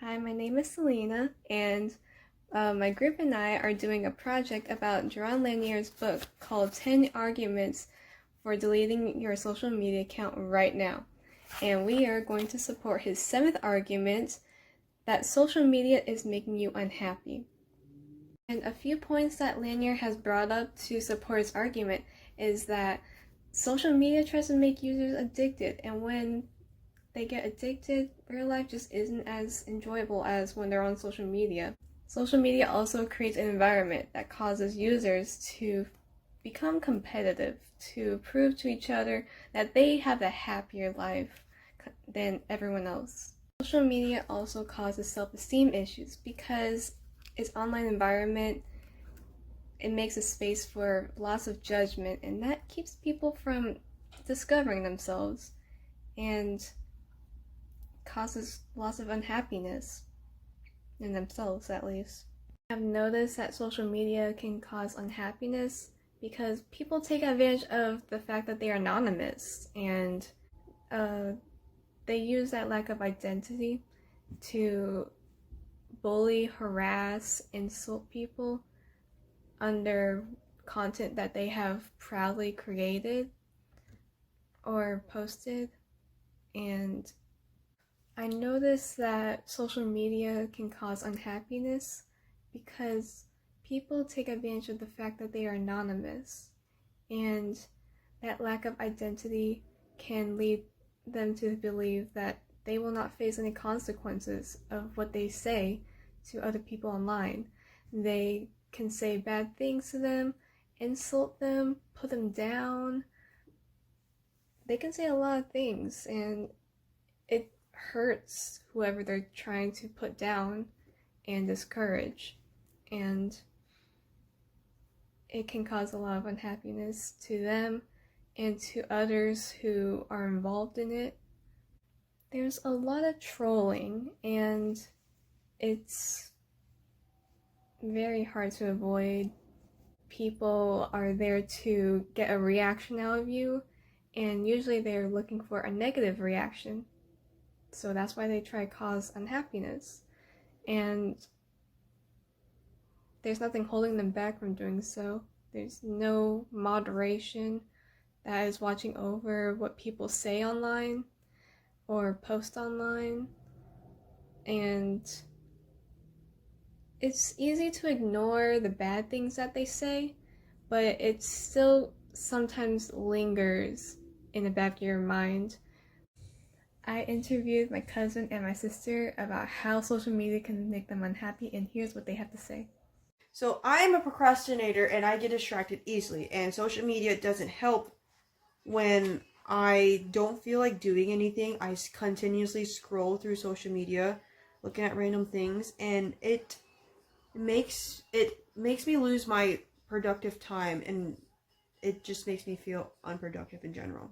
Hi, my name is Selena, and my group and I are doing a project about Jaron Lanier's book called 10 Arguments for Deleting Your Social Media Account Right Now. And we are going to support his 7th argument, that social media is making you unhappy. And a few points that Lanier has brought up to support his argument is that social media tries to make users addicted, and when they get addicted, real life just isn't as enjoyable as when they're on social media. Social media also creates an environment that causes users to become competitive, to prove to each other that they have a happier life than everyone else. Social media also causes self-esteem issues because its online environment, it makes a space for lots of judgment, and that keeps people from discovering themselves and causes lots of unhappiness in themselves, at least. I've noticed that social media can cause unhappiness because people take advantage of the fact that they are anonymous, and they use that lack of identity to bully, harass, insult people under content that they have proudly created or posted. And I noticed that social media can cause unhappiness because people take advantage of the fact that they are anonymous, and that lack of identity can lead them to believe that they will not face any consequences of what they say to other people online. They can say bad things to them, insult them, put them down. They can say a lot of things, and it hurts whoever they're trying to put down and discourage, and it can cause a lot of unhappiness to them and to others who are involved in it. There's a lot of trolling, and it's very hard to avoid. People are there to get a reaction out of you, and usually they're looking for a negative reaction. So that's why they try to cause unhappiness. And there's nothing holding them back from doing so. There's no moderation that is watching over what people say online or post online. And it's easy to ignore the bad things that they say, but it still sometimes lingers in the back of your mind. I interviewed my cousin and my sister about how social media can make them unhappy, and here's what they have to say. So I am a procrastinator and I get distracted easily, and social media doesn't help when I don't feel like doing anything. I continuously scroll through social media looking at random things, and it makes me lose my productive time, and it just makes me feel unproductive in general.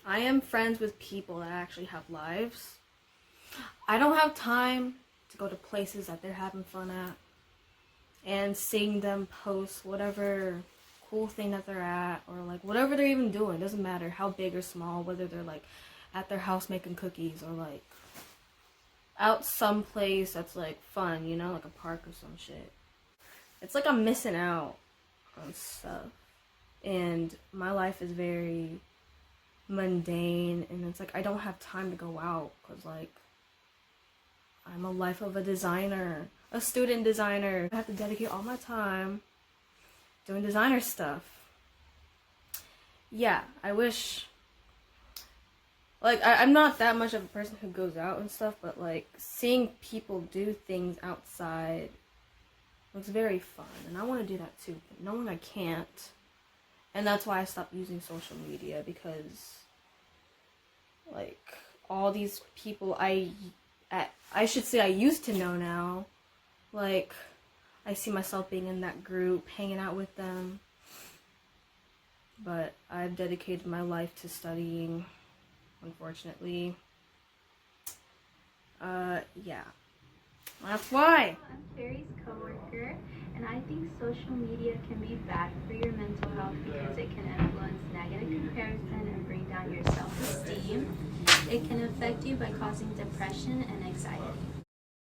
I am friends with people that actually have lives. I don't have time to go to places that they're having fun at and seeing them post whatever cool thing that they're at, or like whatever they're even doing. It doesn't matter how big or small, whether they're like at their house making cookies or like out someplace that's like fun, you know, like a park or some shit. It's like I'm missing out on stuff, and my life is very mundane, and it's like I don't have time to go out because like I'm a life of a designer, a student designer. I have to dedicate all my time doing designer stuff. Yeah, I wish, like, I'm not that much of a person who goes out and stuff, but like seeing people do things outside looks very fun, and I want to do that too, but knowing I can't. And that's why I stopped using social media, because like all these people I should say I used to know now, like I see myself being in that group, hanging out with them, but I've dedicated my life to studying, unfortunately. Yeah, that's why. I'm Carrie's coworker, and I think social media can be bad for your mental health because it can influence negative comparison and bring down your self-esteem. It can affect you by causing depression and anxiety.